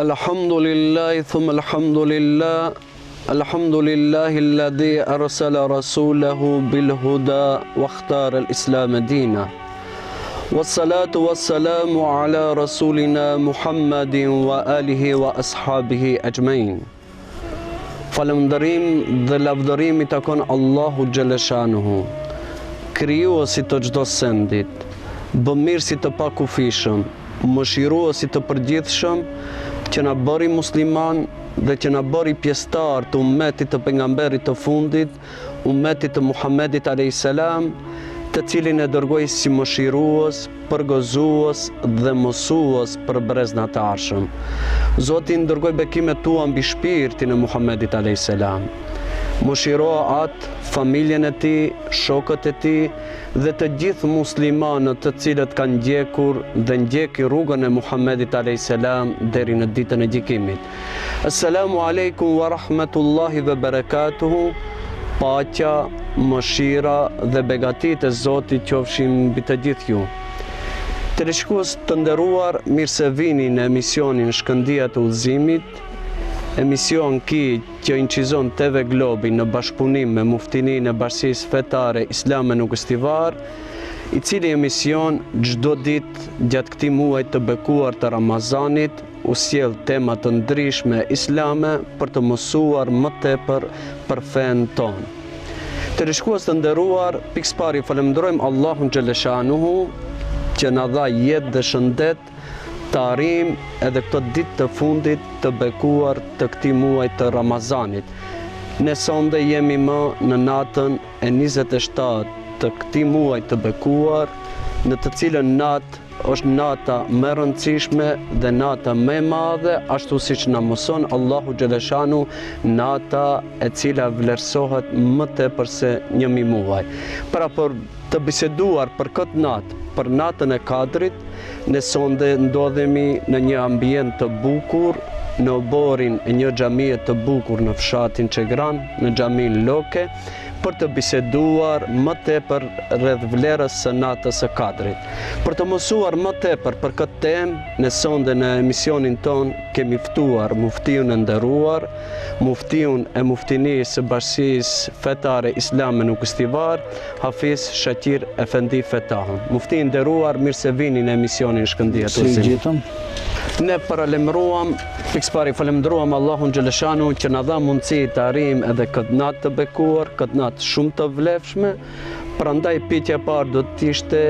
الحمد لله ثم الحمد لله الحمد لله الذي أرسل رسوله بالهدى واختار الإسلام دينا والصلاة والسلام على رسولنا محمد وآله وأصحابه أجمعين. Falëndërim dhe lavdërimi takon Allahu Gjeleshanuhu, krijuesi të çdo sendit, bëmirësi të pakufishëm, mëshiruesi të përgjithshëm, që na bëri musliman dhe që na bëri pjesëtar të ummetit të pejgamberit të fundit, ummetit të Muhammedit a.s., të cilin e dërgoi si mëshirues, përgëzues dhe mësues për brezat e arshëm. Zoti dërgoi bekimet tua mbi shpirtin e Muhammedit a.s. Mëshiroa atë, familjen e tij, shokët e tij dhe të gjithë muslimanët të cilët kanë ndjekur dhe ndjekin rrugën e Muhammedit a.s. deri në ditën e gjykimit. Assalamu alaikum wa rahmatullahi wa barakatuhu. Paqja, mëshira dhe begatit e Zotit qofshin mbi të gjithë ju. Teleshikues të nderuar, mirë se vini në emisionin Shkëndijja e Udhëzimit, emision që incizon TV Globi në bashkëpunim me Muftininë e Bashkisë Fetare Islame në Kustivar, i cili emision çdo ditë gjatë këtij muaji të bekuar të Ramazanit u sjell tema të ndryshme islame për të mësuar më tepër për fen tonë. Teleshikues të nderuar, pikë pari falenderojmë Allahun Gjeleshanuhu që na dha jetë dhe shëndet të arrijmë edhe këtë ditë të fundit të bekuar të këtij muaji të Ramazanit. Ne sonde jemi më në natën e 27 të këtij muaji të bekuar, në të cilën natë është nata më e rëndësishme dhe nata më e madhe, ashtu siç na mëson Allahu Gjeleshanu, nata e cila vlerësohet më tepër se 1000 muaj. Pra për të biseduar për këtë natë, për natën e Kadrit, ne sonde ndodhemi në një ambient të bukur, në oborin e një xhamie të bukur në fshatin Çegran, në xhamin Loke, për të biseduar më tepër rreth vlerës së natës së Kadrit. Për të mësuar më tepër për këtë temë, ne sonde në emisionin ton kemi ftuar muftiun e nderuar, muftiun e Muftinisë së Bashkisë Fetare Islame në Kustivar, Hafiz Shaqir Efendi Fetahun. Mufti i nderuar, mirë se vini në emisionin Shkëndijja e Udhëzimit. Ne paralajmëruam, pikë pari falenderuam Allahun Gjeleshanu që na dha mundësi të arrijmë edhe këtë natë të bekuar, këtë natë shumë të vlefshme. Prandaj pyetja e parë do të ishte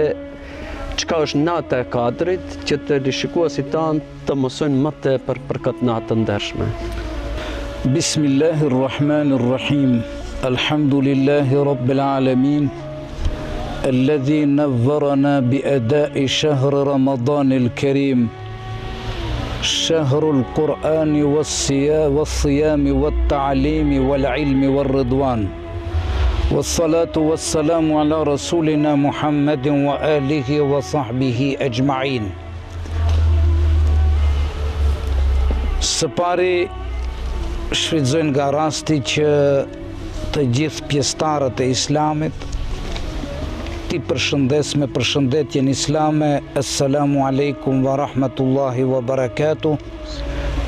çka është nata e Kadrit, që teleshikuesit tanë të mësojnë më tepër për këtë natë të ndershme. Bismillahirrahmanirrahim. Alhamdulillahi rabbil alamin. Alladhi nawwarana bi ada'i shahr Ramadan al-Karim. شهر القرآن والصيام والتعليم والعلم والرضوان والصلاة والسلام على رسولنا محمد وآله وصحبه أجمعين. Së pari shfrytëzojnë nga rasti që të gjithë pjesëtarët e Islamit ti përshëndes me përshëndetjen islame, assalamu alaikum wa rahmatullahi wa barakatuh.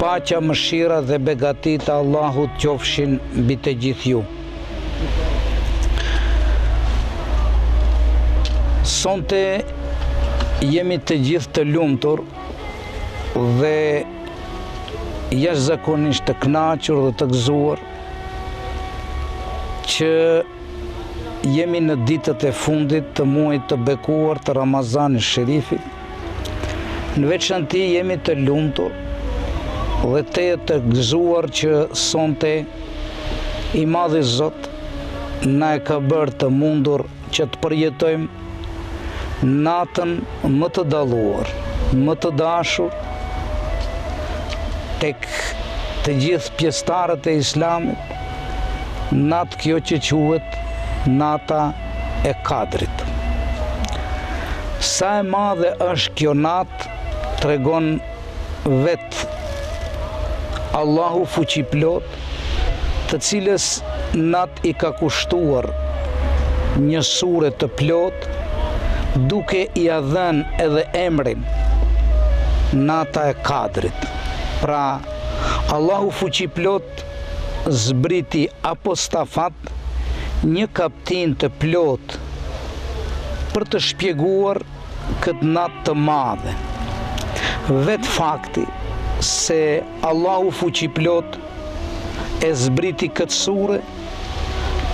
Paqja, mëshira dhe begatit e Allahut qofshin mbi të gjithë ju. Sonte jemi të gjithë të lumtur dhe jashtëzakonisht të kënaqur dhe të gëzuar që jemi në ditët e fundit të muajit të bekuar të Ramazanit Sherifit. Në veçanti jemi të lumtur dhe të gëzuar që sonte i Madhi Zot na e ka bërë të mundur që të përjetojmë natën më të dalluar, më të dashur tek të gjithë pjesëtarët e Islamit, natë kjo që quhet nata e Kadrit. Sa e madhe është kjo natë tregon vetë Allahu fuqiplot, të cilës natë i ka kushtuar një sure të plot, duke i dhënë edhe emrin nata e Kadrit. Pra Allahu fuqiplot zbriti apostafat, një kaptin të plot për të shpjeguar këtë natë të madhe. Vetë fakti se Allahu fuqiplot e zbriti këtë sure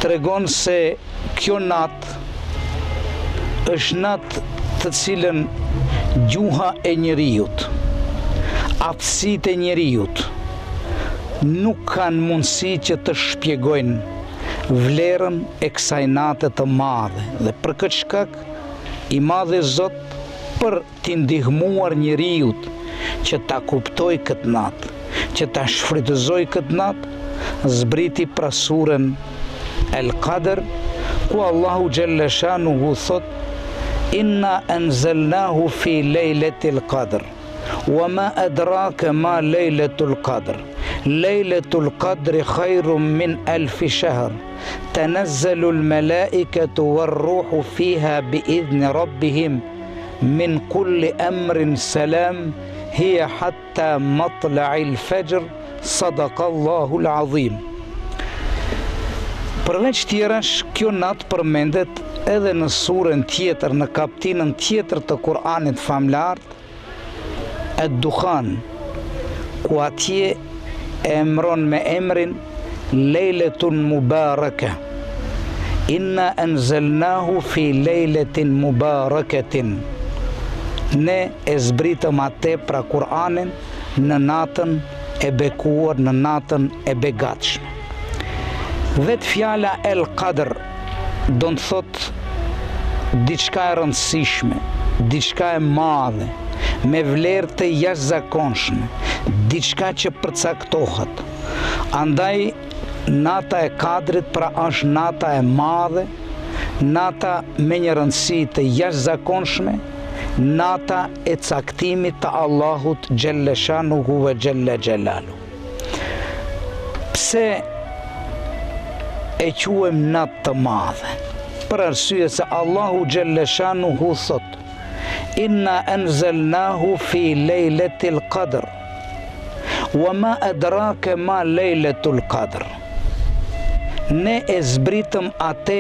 tregon se kjo natë është natë të cilën gjuha e njeriut, aftësitë e njeriut nuk kanë mundësi që të shpjegojnë vlerën e kësaj nate të madhe. Dhe për këtë shkak, i madhe Zot për t'i ndihmuar njeriut që ta kuptoj këtë natë, që ta shfrytëzoj këtë natë, zbriti pra surën El Qadr, ku Allahu Gjelle Shanuhu thot: Inna anzalnahu fi lejletil qadr, wa ma adrake ma lejletul qadr, lejletul qadri khajrum min alfi shahr, tanazzalu l-malaikatu war-ruhu fiha bi'idhni rabbihim min kulli amrin salam, hiya hatta matla'il fajr, sadaqallahu l-azim. Përveç tjerash, kjo natë përmendet edhe në surën tjetër, në kaptinën tjetër të Kur'anit famlar, Ad-Dukhan, ku atje e emron me emrin Lejletun Mubaraka. Inna anzalnahu fi lejletin mubaraketin. Ne e zbritëm atë pra Kur'anin në natën e bekuar, në natën e begatshme. Vetë fjala El Qadr do të thot diçka e rëndësishme, diçka e madhe, me vlerë të jashtëzakonshme, diçka që përcaktohet. Andaj nata e Kadrit pra është nata e madhe, nata me një rëndësi të jashtëzakonshme, nata e caktimit të Allahut Gjelle Shanuhu ve Gjelle Gjelalu. Pse e quajmë natë të madhe? Për arsye se Allahu Gjelle Shanuhu thot: Inna anzalnahu fi lejletil qadr, wa ma adrake ma lejletul qadr. Ne e zbritëm atë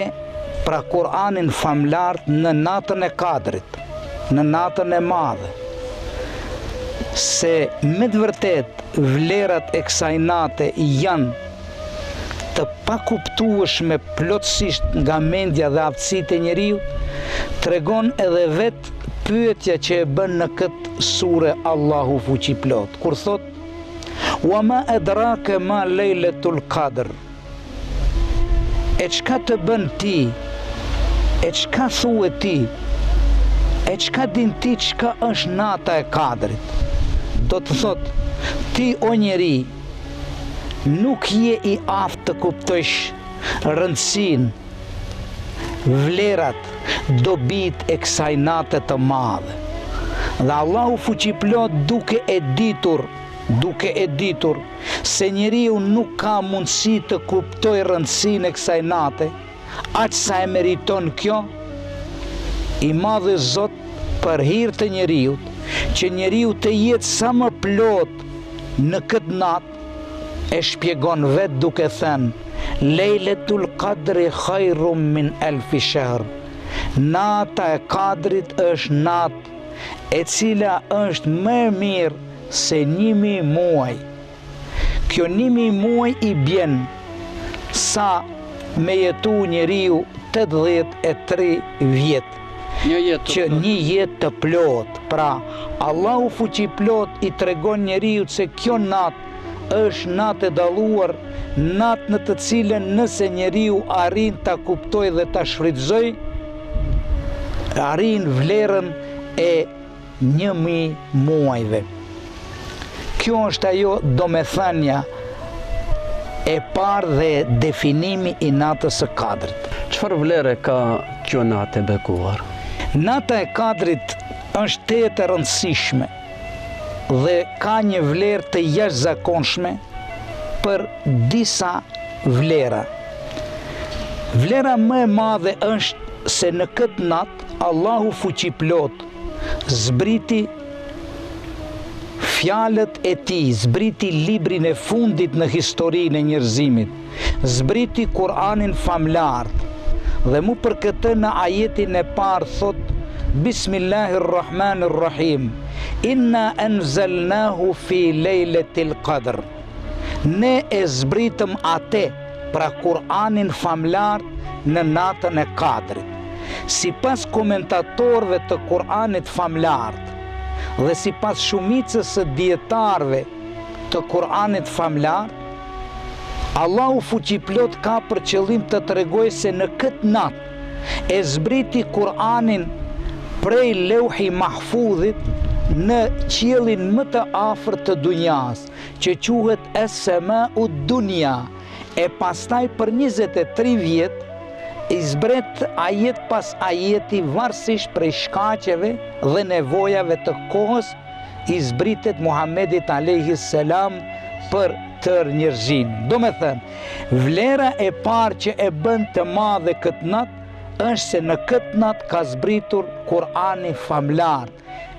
pra Kur'anin famlar në natën e Kadrit, në natën e madhe. Se me të vërtet vlerat e kësaj nate janë të pakuptueshme plotësisht nga mendja dhe aftësitë e njeriu, tregon edhe vetë pyetja që e bën në këtë sure Allahu fuqiplot, kur thot: Wa ma adrake ma lejletul qadr. E çka të bën ti? E çka thue ti? E çka din ti çka është nata e Kadrit? Do të thot, ti o njeri, nuk je i aftë të kuptosh rëndësinë, vlerat, dobit e kësaj nate të madhe. Dhe Allahu fuqiplot duke e ditur se njeriu nuk ka mundësi të kuptoj rëndësinë e kësaj nate, aq sa e meriton kjo, i madhe Zot për hir të njeriut, që njeriu të jetë sa më plot në këtë natë, e shpjegon vetë duke thënë: Lejletul Qadri khajrum min alfi shahr. Nata e Kadrit është natë e cila është më mirë se 1000 muaj. Kjo 1000 muaj i bjen sa me jetu njeriu 83 vjet. Që një jetë të plot. Pra Allahu fuqiplot i tregon njeriu se kjo natë është natë e dalluar, natë në të cilën nëse njeriu arrin ta kuptoj dhe ta shfrytëzoj, arrin vlerën e 1000 muajve. Kjo është ajo domethënia e parë dhe definimi i natës së Kadrit. Çfarë vlere ka kjo natë e bekuar? Nata e Kadrit është tetë e rëndësishme dhe ka një vlerë të jashtëzakonshme për disa vlera. Vlera më e madhe është se në këtë natë Allahu fuqiplot zbriti fjalët e tij, zbriti librin e fundit në historinë e njerëzimit, zbriti Kur'anin famlar. Dhe mu për këtë në ajetin e parë thot Bismillahirrahmanirrahim, Inna anzalnahu fi lejletil qadr. Ne e zbritëm atë, pra Kur'anin famlar, në natën e Kadrit. Si pas komentatorëve të Kur'anit famlart dhe si pas shumicës së dietarëve të Kur'anit famlar, Allahu fuqiplot ka për qëllim të tregojë se në këtë natë e zbriti Kur'anin prej Leuhi Mahfudhit në qiellin më të afërt të dunjas, që quhet Es-Sema'u Dunya, e pastaj për 23 vjet i zbret ajet pas ajeti varësisht prej shkaqeve dhe nevojave të kohës, i zbritet Muhammedit alayhis salam për tërë njerëzin. Do me thënë, vlera e parë që e bën të madhe këtë natë është se në këtë natë ka zbritur Kur'ani famlar,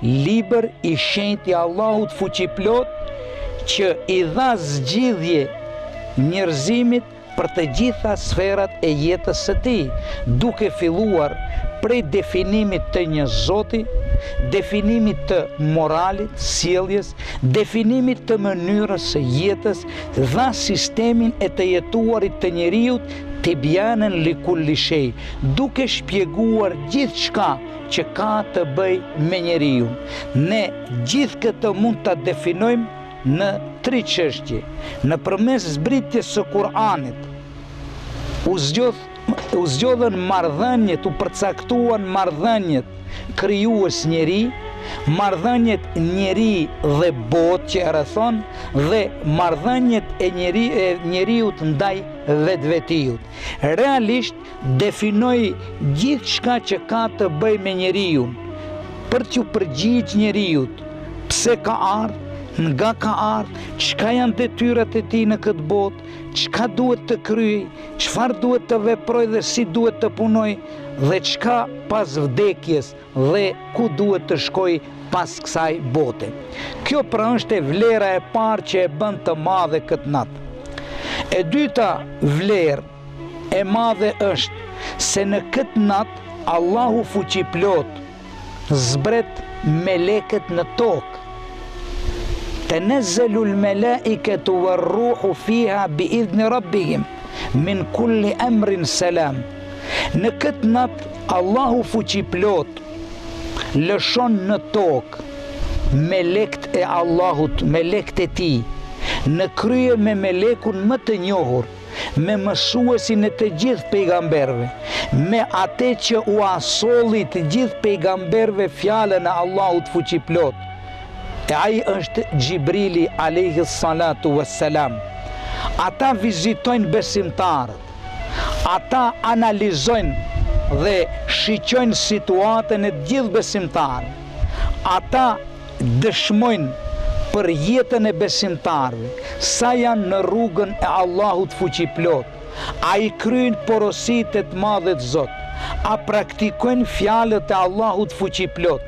libër i shenjtë i Allahut fuqiplot, që i dha zgjidhje njerëzimit për të gjitha sferat e jetës së tij, duke filluar prej definimit të një Zoti, definimit të moralit, sjelljes, definimit të mënyrës së jetës, dha sistemin e të jetuarit të njeriut tibyanan li kulli shay, duke shpjeguar gjithçka që ka të bëjë me njeriu. Ne gjithë këtë mund ta definojmë në 3 çështje. Nëpërmes zbritjes së Kur'anit u zgjodhen marrëdhëniet, u përcaktuan marrëdhëniet krijues njeri, marrëdhëniet njeri dhe botë që e rrethon, dhe marrëdhëniet e njeriut ndaj vetvetiut. Realisht definoi gjithçka që ka të bëjë me njeriu, për t'ju përgjigjë njeriut, pse ka ardhur, nga ka ardhur, çka janë detyrat e tij në këtë botë, çka duhet të kryej, çfarë duhet të veproj dhe si duhet të punoj, dhe çka pas vdekjes dhe ku duhet të shkoj pas kësaj bote. Kjo pra është e vlera e parë që e bën të madhe këtë natë. E dyta vlerë e madhe është se në këtë natë Allahu fuqiplot zbret melekët në tokë. Tenezzelu l-melaiketu war-ruhu fiha bi'idhni rabbihim min kulli amrin salam. Në këtë natë Allahu fuqiplot lëshon në tokë melekt e Allahut, melekt e tij, në krye me melekun më të njohur, me mësuesin e të gjithë pejgamberve, me atë që u asolli të gjithë pejgamberve fjalën e Allahut fuqiplot. E ai është Gjibrili alayhi salatu wassalam. Ata vizitojnë besimtarët, ata analizojnë dhe shiqojnë situatën e gjithë besimtarëve, ata dëshmojnë për jetën e besimtarëve, sa janë në rrugën e Allahut fuqiplot, a i kryejnë porositë e të madhet Zot, a praktikojnë fjalët e Allahut fuqiplot,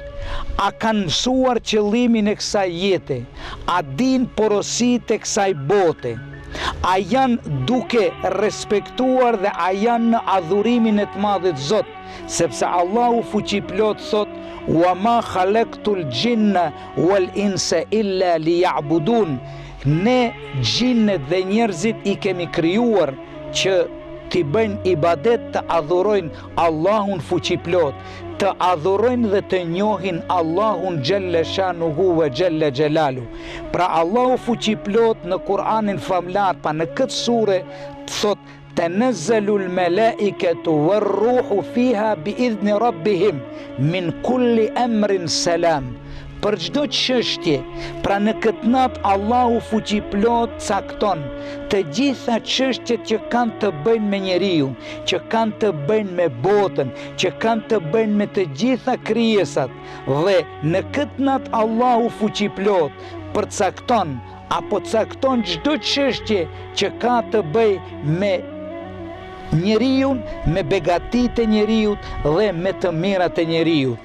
a kanë mësuar qëllimin e kësaj jete, a din porositë e kësaj bote, a janë duke respektuar dhe a janë në adhurimin e të madhit Zot, sepse Allahu fuqiplot thot: "Wa ma khalaqtul jinna wal insa illa liya'budun." Ne gjinnet dhe njerëzit i kemi krijuar që t'i bëjnë ibadet, të adhurojnë Allahun fuqiplot, të adhurojnë dhe të njohin Allahun Gjelle Shanuhu ve Gjelle Gjelalu. Pra Allahu fuqiplot në Kur'anin famlar, pa në këtë sure thot: "Tenezzelu l-melaiketu war-ruhu fiha bi'idhni rabbihim min kulli amrin salam." Për çdo çështje, pra në këtë natë Allahu fuqiplot cakton të gjitha çështjet që kanë të bëjnë me njeriu, që kanë të bëjnë me botën, që kanë të bëjnë me të gjitha krijesat, dhe në këtë natë Allahu fuqiplot përcakton apo cakton çdo çështje që ka të bëjë me njeriu, me begatitë e njeriu dhe me të mirat e njeriu.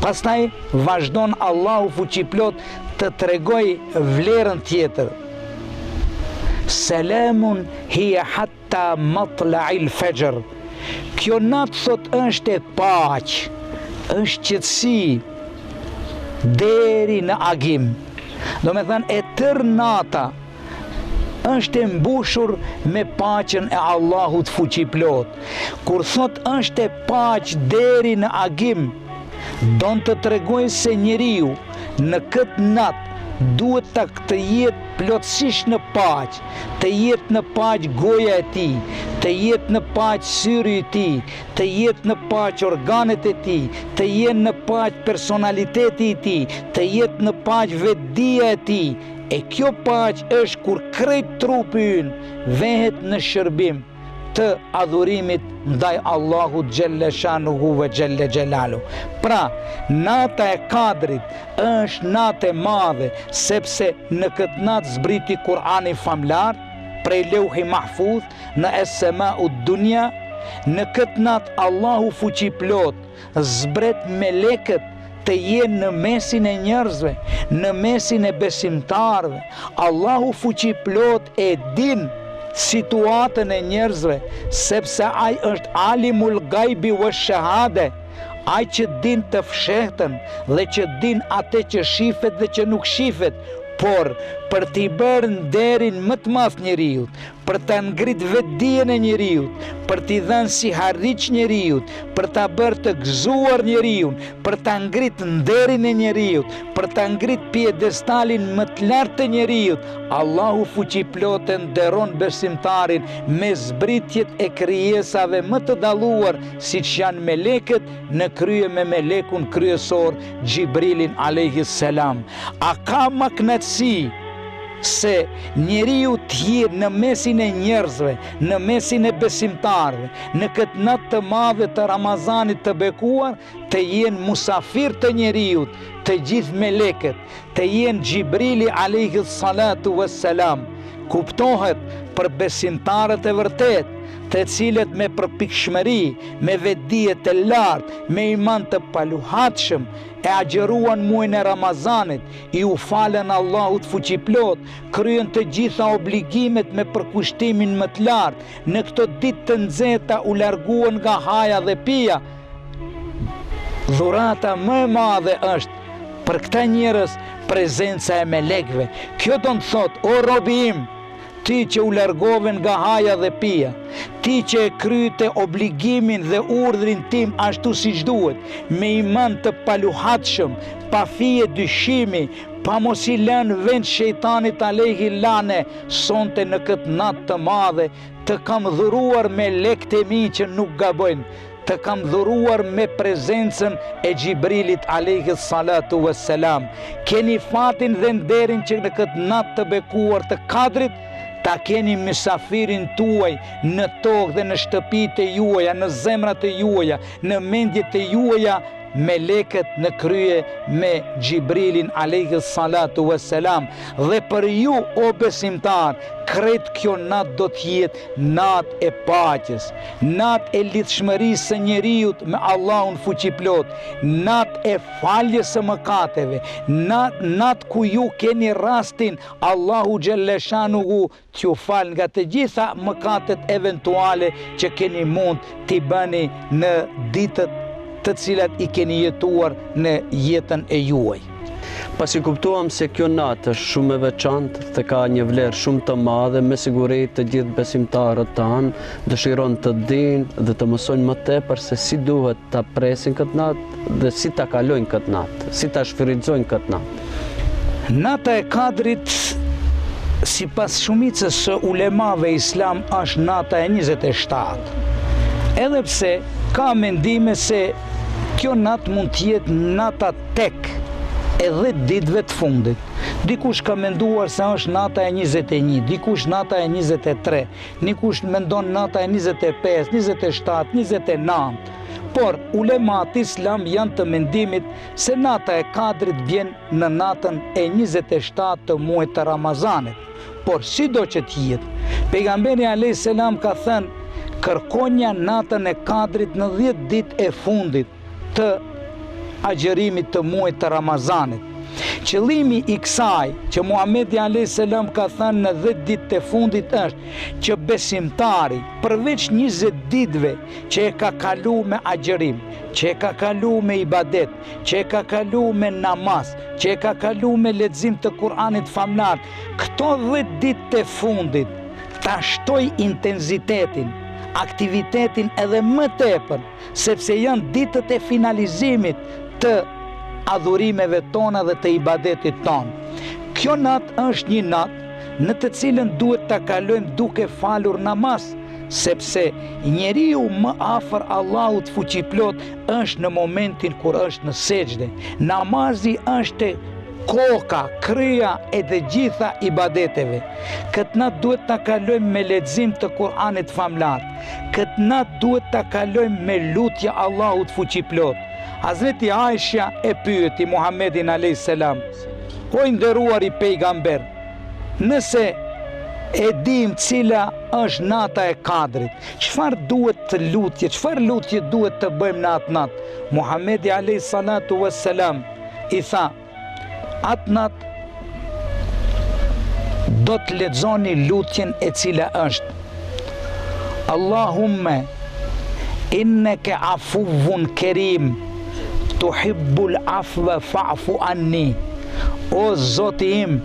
Pastaj vazhdon Allahu fuqiplot të tregoj vlerën tjetër. Selamun hiya hatta matla'il fajr. Kjo natë thot është e paq, është qetësi deri në agim. Do me thënë e tër nata është e mbushur me paqen e Allahut fuqiplot. Kur thot është e paq deri në agim, don të tregoj se njeriu në këtë natë duhet të jetë plotësisht në paq, të jetë në paq goja e tij, të jetë në paq syri i tij, të jetë në paq organet e tij, të jetë në paq personaliteti i tij, të jetë në paq vetdia e tij. E kjo paq është kur krejt trupi ynë vehet në shërbim të adhurimit ndaj Allahut Gjelle Shanuhu ve Gjelle Gjelalu. Pra, nata e Kadrit është natë e madhe, sepse në këtë natë zbriti Kur'ani famlar prej Leuhi Mahfuz në Es-Sema'u Dunya. Në këtë natë Allahu fuqiplot zbret melekët të jenë në mesin e njerëzve, në mesin e besimtarve. Allahu fuqiplot e din situatën e njerëzve, sepse ai është alimul gajbi vë shahade, ai që din të fshehtën dhe që din atë që shifet dhe që nuk shifet, por për t'i bërë nderin më të madh njeriut, për ta ngrit vetdijen e njeriut, për t'i dhënë si harriç njeriut, për ta bërë të gëzuar njeriun, për ta ngrit nderin e njeriut, për ta ngrit piedestalin më të lartë të njeriut, Allahu fuqiplot e nderon besimtarin me zbritjet e krijesave më të dalluar, siç janë melekët, në krye me melekun kryesor Gjibrilin alayhis salam. A ka më kënaqësi se njeriu të jetë në mesin e njerëzve, në mesin e besimtarve, në këtë natë të madhe të Ramazanit të bekuar, të jenë musafir të njeriut, të gjithë melekët, të jenë Gjibrili alayhis salatu wassalam. Kuptohet për besimtarët e vërtet, të cilët me përpikshmëri, me vetdije të lartë, me iman të paluhatshëm, e agjeruan muajin e Ramazanit, i u falen Allahut fuqiplot, kryen të gjitha obligimet me përkushtimin më të lartë, në këto ditë të nxehta u larguan nga haja dhe pija. Dhurata më e madhe është për këta njerëz prezenca e melekëve. Kjo do të thotë, o robi im, ti që u largove nga haja dhe pija, ti që e kryte obligimin dhe urdhrin tim ashtu siç duhet, me iman të paluhatshëm, pa fije dyshimi, pa mos i lënë vend shejtanit alayhi lane, sonte në këtë natë të madhe, të kam dhuruar me lekët e mi që nuk gabojnë, të kam dhuruar me prezencën e Gjibrilit alayhis salatu wassalam. Keni fatin dhe nderin që në këtë natë të bekuar të Kadrit ta keni mysafirin tuaj në tokë dhe në shtëpitë e juaja, në zemrat e juaja, në mendjet e juaja, melekët në krye me Gjibrilin alayhis salatu wassalam. Dhe për ju, o besimtar, krejt kjo natë do t'jetë natë e paqes, natë e lidhshmërisë së njeriut me Allahun fuqiplot, natë e faljes së mëkateve, natë ku ju keni rastin Allahu Gjelle Shanuhu t'ju fal nga të gjitha mëkatet eventuale që keni mund t'i bëni në ditët të cilat i keni jetuar në jetën e juaj. Pasi kuptuam se kjo natë është shumë e veçantë dhe ka një vlerë shumë të madhe, me siguri të gjithë besimtarët tanë dëshiron të dinë dhe të mësojnë më tepër se si duhet ta presin këtë natë dhe si ta kalojnë këtë natë, si ta shfrytëzojnë këtë natë. Nata e Kadrit, sipas shumicës së ulemave islam, është nata e 27. Edhe pse ka mendime se kjo natë mund të jetë nata tek e 10 ditëve të fundit. Dikush ka menduar se është nata e 21, dikush nata e 23, dikush mendon nata e 25, 27, 29. Por ulemat islam janë të mendimit se nata e Kadrit vjen në natën e 27 të muajit të Ramazanit. Por sido që të jetë, pejgamberi alayhis salam ka thënë, kërkonja natën e Kadrit në 10 ditë e fundit të agjerimit të muajit të Ramazanit. Qëllimi i kësaj që Muhamedi a.s. ka thënë në 10 ditë të fundit është që besimtari përveç 20 ditëve që e ka kalu me agjërim, që e ka kalu me ibadet, që e ka kalu me namaz, që e ka kalu me lexim të Kur'anit famlar, këto 10 ditë të fundit ta shtoj intensitetin, aktivitetin edhe më tepër, sepse janë ditët e finalizimit të adhurimeve tona dhe të ibadetit ton. Kjo natë është një natë në të cilën duhet ta kalojmë duke falur namaz, sepse njeriu më afër Allahut fuqiplot është në momentin kur është në sejdë. Namazi është koka, kryja e të gjitha ibadeteve. Këtë natë duhet ta kalojmë me lexim të Kur'anit famlar. Këtë natë duhet ta kalojmë me lutje Allahut fuqiplot. Hazreti Aisha e pyeti Muhammedin a.s. O i nderuar i pejgamber, nëse e dim cila është nata e Kadrit, çfarë duhet të lutje, çfarë lutje duhet të bëjmë në atë natë? Muhammedi a.s. i tha, atë natë do të lexoni lutjen e cila është Allahumme inneke afuvun kerim tuhibbul afwa fa'fu anni. O Zoti im,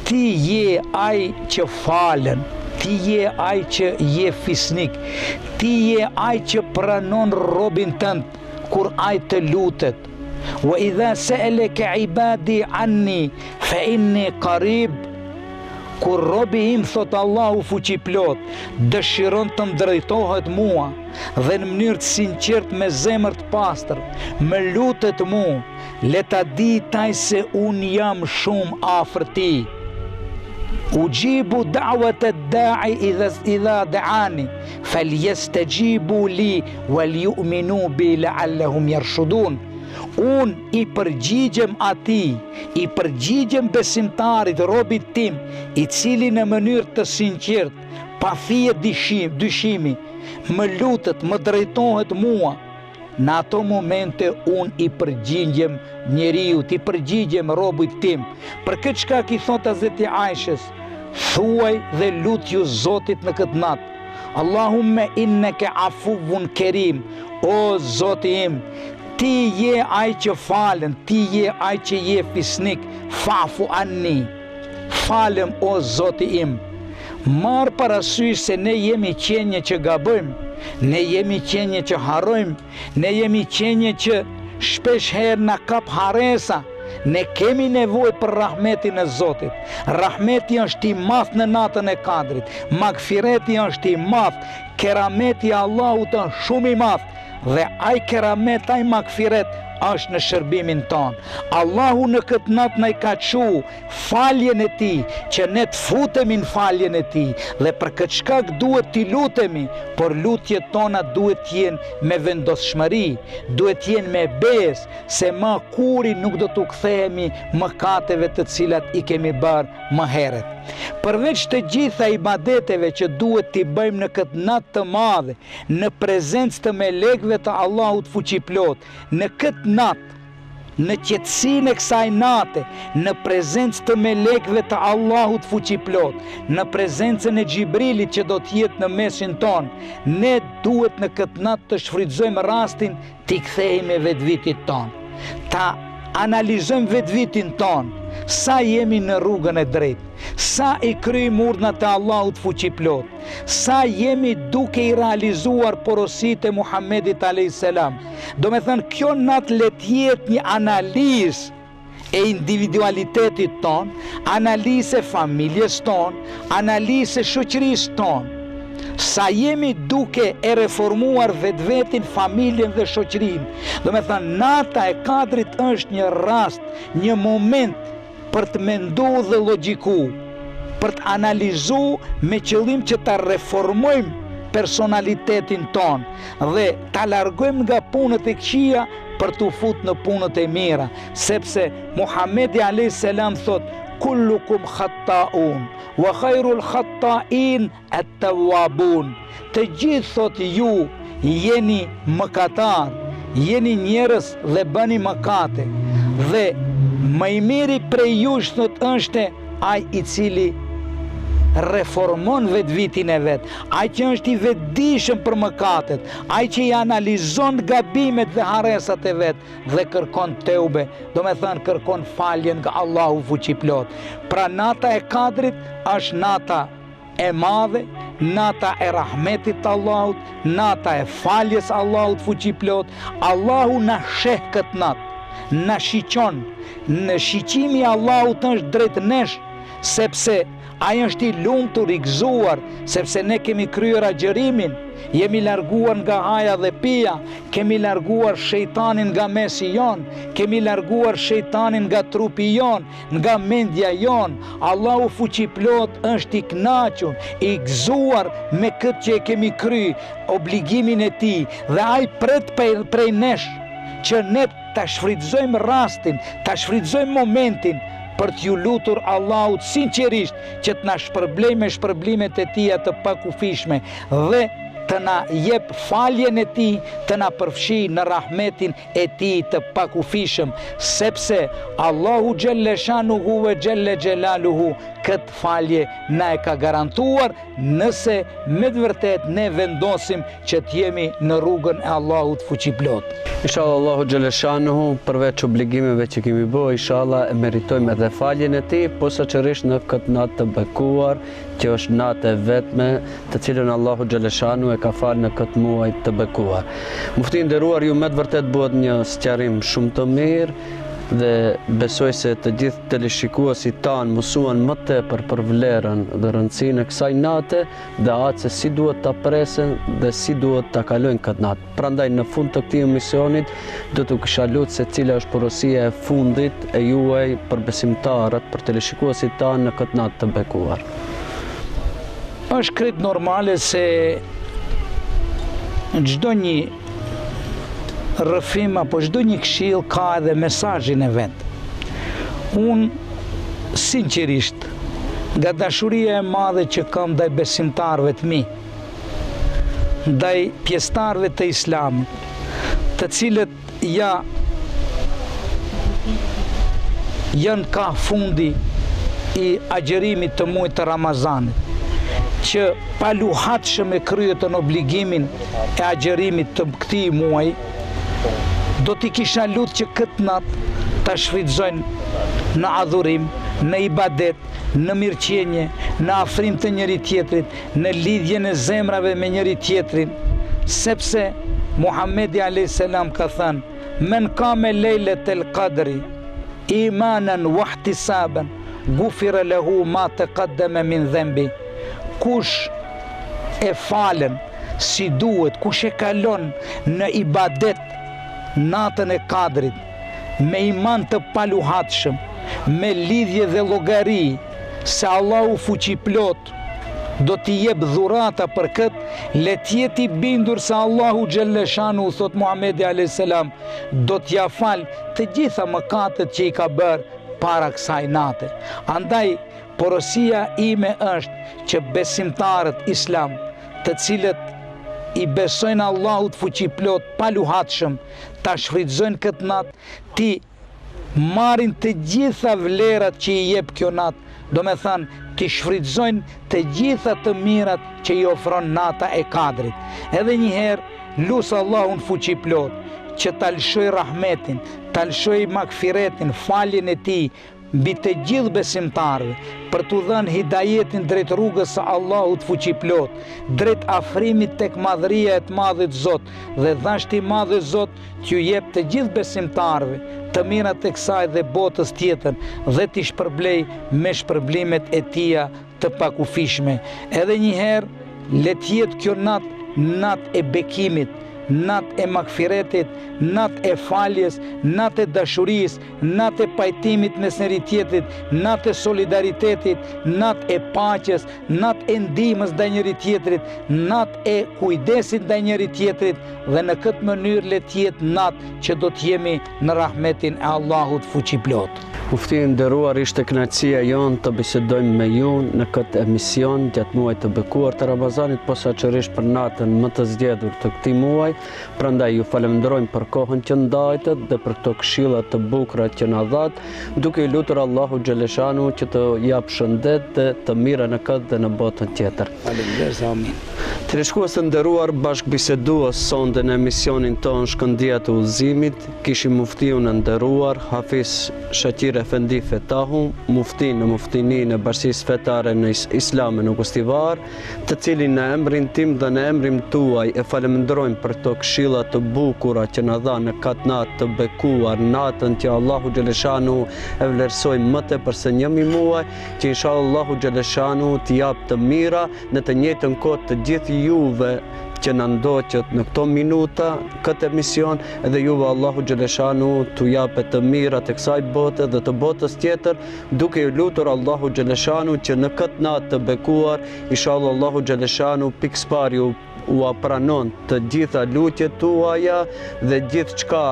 ti je ai që falen, ti je ai që je fisnik, ti je ai që pranon robin tënd kur ai të lutet. Wa idha sa'alaka ibadi anni fa inni qarib. Kur robi im, thot Allahu fuqiplot, dëshiron të më drejtohet mua dhe në mënyrë të sinqert me zemër të pastër, më lutet mua, le ta di taj se unë jam shumë afër ti. Ujibu da'wat ad-da'i idha da'ani falyastajibu li wal yu'minu bi la'allahum yarshudun. Unë i përgjigjem ati, i përgjigjem besimtarit, robit tim, i cili në mënyrë të sinqert, pa fije dyshimi, më lutet, më drejtohet mua. Në ato momente unë i përgjigjem njeriut, i përgjigjem robit tim. Për këtë shkak i thot Hazreti Aishës, thuaj dhe lutju Zotit në këtë natë. Allahumme inneke afuvun kerim, o Zoti im, ti je ai që falen, ti je ai që je fisnik, fa'fu anni, falem o Zoti im. Marë parasysh se ne jemi qenje që gabojmë, ne jemi qenje që harrojmë, ne jemi qenje që shpesh herë na kap haresa. Ne kemi nevojë për rahmetin e Zotit. Rahmeti është i madh në natën e Kadrit, magfireti është i madh, kerameti i Allahut është shumë i madh. Dhe ai keramet, ai magfiret është në shërbimin ton. Allahu në këtë natë na i ka çu faljen e tij, që ne të futemi në faljen e tij, dhe për këtë shkak duhet t'i lutemi, por lutjet tona duhet të jenë me vendosshmëri, duhet të jenë me besë, se më kuri nuk do t'u kthehemi mëkateve të cilat i kemi bërë më herët. Përveç të gjitha ibadeteve që duhet t'i bëjmë në këtë natë të madhe, në prezencë të melekëve të Allahut fuqiplot, në këtë natë, në qetësinë e kësaj nate, në prezencë të melekëve të Allahut fuqiplot, në prezencën e Xhibrilit që do të jetë në mesin ton, ne duhet në këtë natë të shfrytëzojmë rastin t'i kthehemi vetvitit ton, ta analizojmë vetvitin ton, sa jemi në rrugën e drejtë, sa i kryjmë urdhnat e Allahut fuqiplot, sa jemi duke i realizuar porositë e Muhammedit a.s. Do me thënë, kjo natë le të jetë një analizë e individualitetit ton, analizë e familjes ton, analizë e shoqërisë ton. Sa jemi duke e reformuar vetvetin, familjen dhe shoqërinë. Do me thënë, nata e Kadrit është një rast, një moment për të mendu dhe logjiku, për të analizu me qëllim që ta reformojmë personalitetin ton dhe ta largojmë nga punët e këqija për të fut në punët e mira, sepse Muhammedi a.s. thot, kullukum khatta'un, wa khairul khatta'in at-tawwabun. Të gjithë, thot, ju jeni mëkatar, jeni njerëz dhe bëni mëkate, dhe Më i miri prej jush, thot, është ai i cili reformon vetë vitin e vetë, ai që është i vetëdijshëm për mëkatet, ai që i analizon gabimet dhe haresat e vetë dhe kërkon teube, do me thënë kërkon faljen nga Allahu fuqiplot. Pra nata e Kadrit është nata e madhe, nata e rahmetit të Allahut, nata e faljes Allahut fuqiplot. Allahu na sheh këtë natë, na shiqon, në shiqimi Allahut është drejt nesh, sepse ai është i lumtur, i gëzuar, sepse ne kemi kryer agjërimin, jemi larguar nga haja dhe pija, kemi larguar shejtanin nga mesi jon, kemi larguar shejtanin nga trupi jon, nga mendja jon. Allahu fuqiplot është i kënaqur, i gëzuar me këtë që e kemi kry, obligimin e tij, dhe ai pret prej nesh që ne ta shfrytëzojmë rastin, ta shfrytëzojmë momentin për t'ju lutur Allahut sinqerisht që t'na shpërblej me shpërblimet e tija të pakufishme dhe të na jep faljen e tij, të na përfshi në rahmetin e tij të pakufishëm, sepse Allahu xhelle shanuhu ve xhelle xhelaluhu këtë falje na e ka garantuar nëse me të vërtet ne vendosim që t'jemi në rrugën e Allahut fuqiplot. Inshallah Allahu xhelle shanuhu përveç obligimeve që kemi bërë, inshallah e meritojmë edhe faljen e tij, posaçërisht në këtë natë të bekuar, që është natë e vetme të cilën Allahu xhelle shanuhu e ka falë në këtë muaj të bekuar. Mufti i nderuar, ju me të vërtet bëhet një sqarim shumë të mirë dhe besoj se të gjithë teleshikuesit tanë mësuan më tepër për vlerën dhe rëndësinë e kësaj nate dhe atë se si duhet ta presen dhe si duhet ta kalojnë këtë natë. Prandaj në fund të këtij emisionit do t'u kisha lutur se cila është porosia e fundit e juaj për besimtarët, për teleshikuesit tanë në këtë natë të bekuar. Është krejt normale se çdo një rrëfim apo çdo një këshill ka edhe mesazhin e vet. Unë sinqerisht, nga dashuria e madhe që kam ndaj besimtarëve të mi, ndaj pjesëtarëve të Islamit, të cilët janë ka fundi i agjërimit të muajit të Ramazanit, që pa luhatshëm e kryetën obligimin e agjërimit të këtij muaji, do t'i kisha lutë që këtë natë ta shfrytëzojnë në adhurim, në ibadet, në mirëqenje, në afrim të njëri tjetrit, në lidhjen e zemrave me njëri tjetrin, sepse Muhamedi a.s. ka thënë: "Men kame lejletel qadri imanan wa ihtisaban gufira lahu ma taqaddama min dhanbi." Kush e falen si duhet, kush e kalon në ibadet natën e Kadrit, me iman të paluhatshëm, me lidhje dhe llogari se Allahu fuqiplot do t'i jep dhurata për këtë, le t'jeti bindur se Allahu xhelle shanu, thot Muhamedi a.s. do t'ja fal të gjitha mëkatet që i ka bërë para kësaj nate. Andaj porosia ime është që besimtarët islam, të cilët i besojnë Allahut fuqiplot pa luhatshëm, ta shfrytëzojnë këtë natë, ti marrin të gjitha vlerat që i jep kjo natë, do me thënë, ti shfrytëzojnë të gjitha të mirat që i ofron nata e Kadrit. Edhe njëherë lusë Allahun fuqiplot që ta lëshoj rahmetin, ta lëshoj magfiretin, faljen e tij mbi të gjithë besimtarëve, për t'u dhënë hidajetin drejt rrugës së Allahut fuqiplot, drejt afrimit tek madhëria e të Madhit Zot, dhe dashti i Madhit Zot t'ju jep të gjithë besimtarëve të mirat e kësaj dhe botës tjetër, dhe t'i shpërblej me shpërblimet e tija të pakufishme. Edhe njëherë le t'jetë kjo natë e bekimit, natë e magfiretit, natë e faljes, natë e dashurisë, natë e pajtimit mes njëri tjetrit, natë e solidaritetit, natë e paqes, natë e ndihmës ndaj njëri tjetrit, natë e kujdesit ndaj njëri tjetrit, dhe në këtë mënyrë le të jetë natë që do të jemi në rahmetin e Allahut fuqiplot. Mufti i nderuar, ishte kënaqësia jonë të bisedojmë me ju në këtë emision gjatë muajit të bekuar të Ramazanit, posaçërisht për natën më të zgjedhur të këtij muaji. kësaj. Prandaj ju falenderojmë për kohën që ndajtët dhe për këto këshilla të bukura që na dhat, duke i lutur Allahu xhaleshanu që të jap shëndet dhe të mira në këtë dhe në botën tjetër. Faleminderit, amin. Teleshikues të nderuar, bashkëbisedues sonde në emisionin tonë Shkëndija të Udhëzimit, kishim muftiun e nderuar Hafiz Shaqir Efendi Fetahu, mufti në muftininë e Bashkisë Fetare në Islam në Kustivar, të cilin në emrin tim dhe në emrin tuaj e falenderojmë për këto këshilla të bukura që na dha në katë natë të bekuar, natën që Allahu xhaleshanu e vlerësoi më tepër se 1 muaj, që inshallah Allahu xhaleshanu t'i jap të mira në të njëjtën kohë të gjithë juve që në ndoqët në këto minuta, këtë emision, edhe juve Allahu xhaleshanu t'u japet të mira të kësaj bote dhe të botës tjetër, duke i lutur Allahu xhaleshanu që në këtë natë të bekuar, inshallah Allahu xhaleshanu pikëspar ju pranon të gjitha lutjet tuaja dhe gjithë çka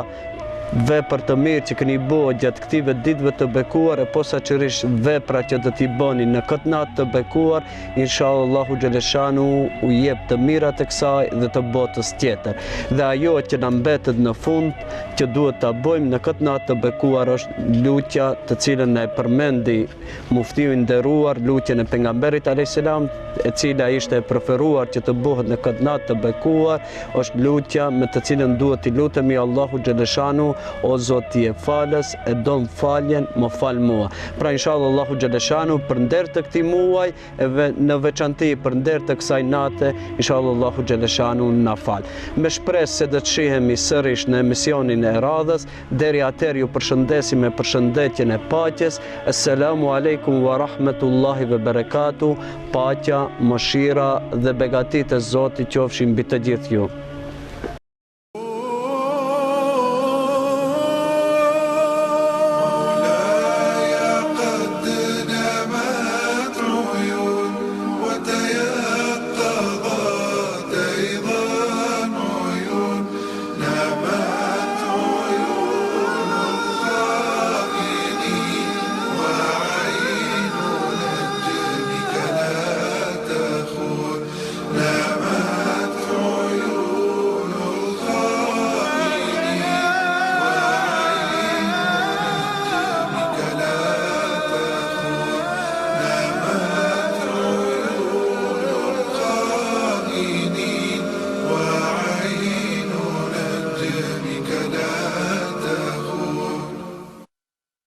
vepër të mirë që keni bërë gjatë këtyre ditëve të bekuar e posaçërisht vepra që do t'i bëni në këtë natë të bekuar, inshallah Allahu xhaleshanu u jep të mira të kësaj dhe të botës tjetër. Dhe ajo që na mbetet në fund që duhet ta bëjmë në këtë natë të bekuar është lutja të cilën na e përmendi muftiu i nderuar, lutjen e pejgamberit alayhis salam, e cila ishte e preferuar që të bëhet në këtë natë të bekuar, është lutja me të cilën duhet t'i lutemi Allahu xhaleshanu: o Zoti e falës, e dom faljen, më fal mua. Pra inshallah Allahu xhaleshanu për nder të këtij muaj e në veçanti për nder të kësaj nate, inshallah Allahu xhaleshanu na fal. Me shpresë se do të shihemi sërish në emisionin e radhës. Deri atëherë ju përshëndesim me përshëndetjen e paqes. Assalamu alaikum wa rahmetullahi wa barakatuh. Paqja, mëshira dhe begatitë e Zotit qofshin mbi të gjithë ju.